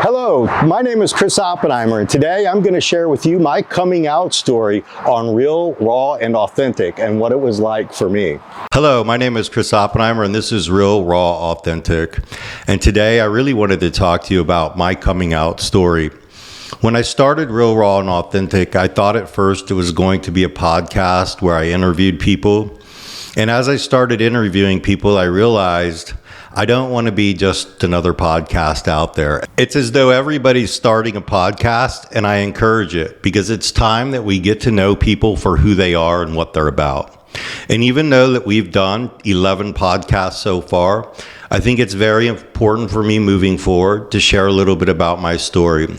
Hello, my name is Chris Oppenheimer, and today I'm going to share with you my coming out story on Real, Raw, and Authentic and what it was like for me. Hello, my name is Chris Oppenheimer, and this is Real, Raw, Authentic. And today I really wanted to talk to you about my coming out story. When I started Real, Raw, and Authentic, I thought at first it was going to be a podcast where I interviewed people. And as I started interviewing people, I realized I don't want to be just another podcast out there. It's as though everybody's starting a podcast, and I encourage it because it's time that we get to know people for who they are and what they're about. And even though that we've done 11 podcasts so far, I think it's very important for me moving forward to share a little bit about my story.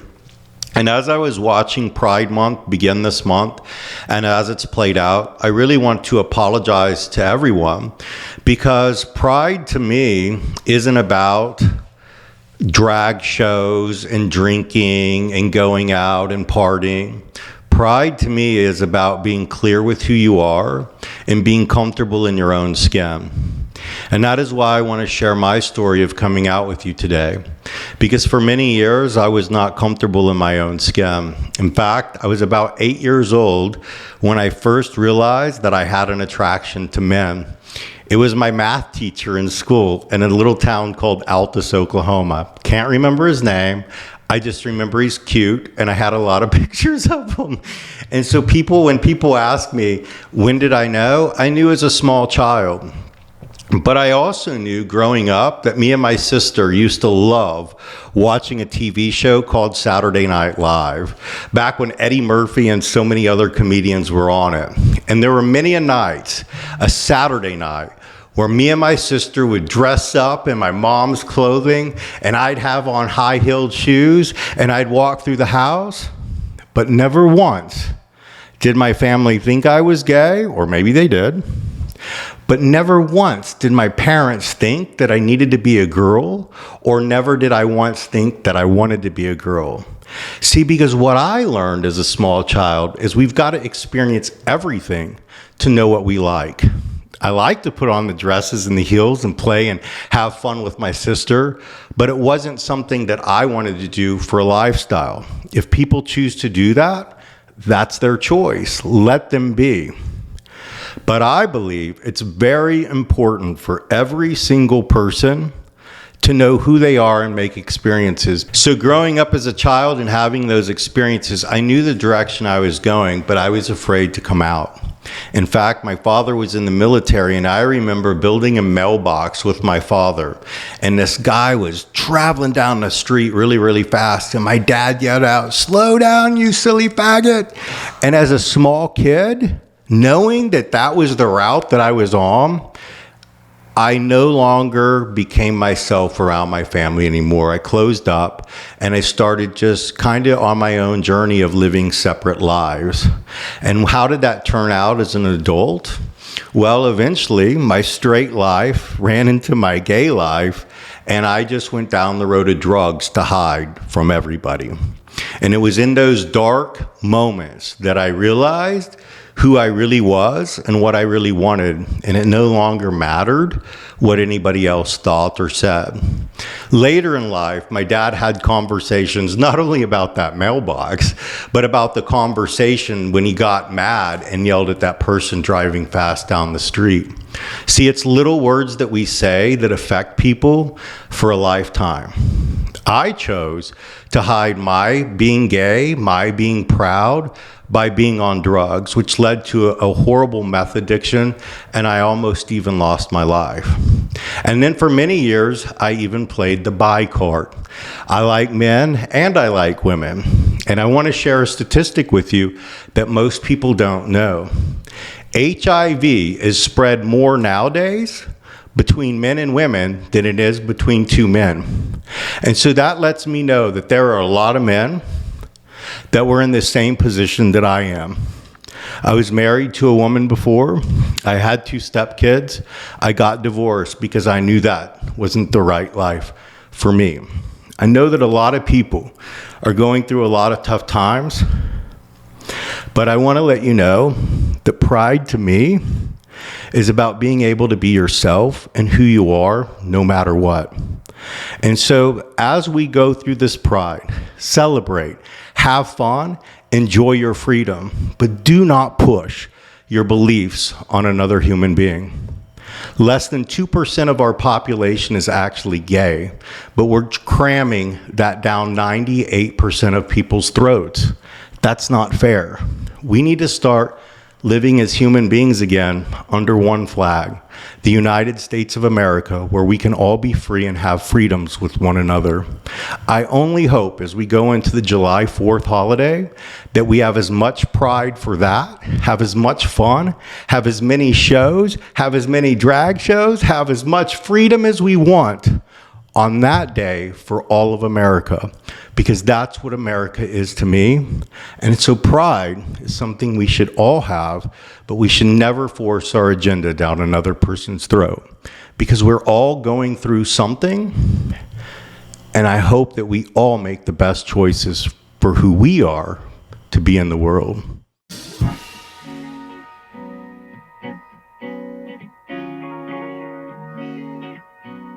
And as I was watching Pride Month begin this month, and as it's played out, I really want to apologize to everyone because Pride to me isn't about drag shows and drinking and going out and partying. Pride to me is about being clear with who you are and being comfortable in your own skin. And that is why I want to share my story of coming out with you today. Because for many years, I was not comfortable in my own skin. In fact, I was about 8 years old when I first realized that I had an attraction to men. It was my math teacher in school in a little town called Altus, Oklahoma. Can't remember his name. I just remember he's cute, and I had a lot of pictures of him. And so when people ask me, when did I know? I knew as a small child. But I also knew growing up that me and my sister used to love watching a TV show called Saturday Night Live, back when Eddie Murphy and so many other comedians were on it. And there were many a night, a Saturday night, where me and my sister would dress up in my mom's clothing, and I'd have on high-heeled shoes, and I'd walk through the house. But never once did my family think I was gay, or maybe they did. But never once did my parents think that I needed to be a girl, or never did I once think that I wanted to be a girl. See, because what I learned as a small child is we've got to experience everything to know what we like. I like to put on the dresses and the heels and play and have fun with my sister, but it wasn't something that I wanted to do for a lifestyle. If people choose to do that, that's their choice. Let them be. But I believe it's very important for every single person to know who they are and make experiences. So growing up as a child and having those experiences, I knew the direction I was going, but I was afraid to come out. In fact, my father was in the military, and I remember building a mailbox with my father. And this guy was traveling down the street really, really fast. And my dad yelled out, "Slow down, you silly faggot." And as a small kid, knowing that that was the route that I was on, I no longer became myself around my family anymore. I closed up, and I started just kind of on my own journey of living separate lives. And how did that turn out as an adult? Well, eventually, my straight life ran into my gay life, and I just went down the road of drugs to hide from everybody. And it was in those dark moments that I realized who I really was and what I really wanted, and it no longer mattered what anybody else thought or said. Later in life, my dad had conversations not only about that mailbox, but about the conversation when he got mad and yelled at that person driving fast down the street. See, it's little words that we say that affect people for a lifetime. I chose to hide my being gay, my being proud, by being on drugs, which led to a horrible meth addiction, and I almost even lost my life. And then for many years, I even played the bi card. I like men and I like women. And I want to share a statistic with you that most people don't know. HIV is spread more nowadays between men and women than it is between two men. And so that lets me know that there are a lot of men that were in the same position that I am. I was married to a woman before. I had 2 stepkids. I got divorced because I knew that wasn't the right life for me. I know that a lot of people are going through a lot of tough times, but I want to let you know that pride to me is about being able to be yourself and who you are no matter what. And so as we go through this pride, celebrate, have fun, enjoy your freedom, but do not push your beliefs on another human being. Less than 2% of our population is actually gay, but we're cramming that down 98% of people's throats. That's not fair. We need to start living as human beings again under one flag, the United States of America, where we can all be free and have freedoms with one another. I only hope as we go into the July 4th holiday that we have as much pride for that, have as much fun, have as many shows, have as many drag shows, have as much freedom as we want on that day for all of America, because that's what America is to me. And so pride is something we should all have, but we should never force our agenda down another person's throat, because we're all going through something, and I hope that we all make the best choices for who we are to be in the world.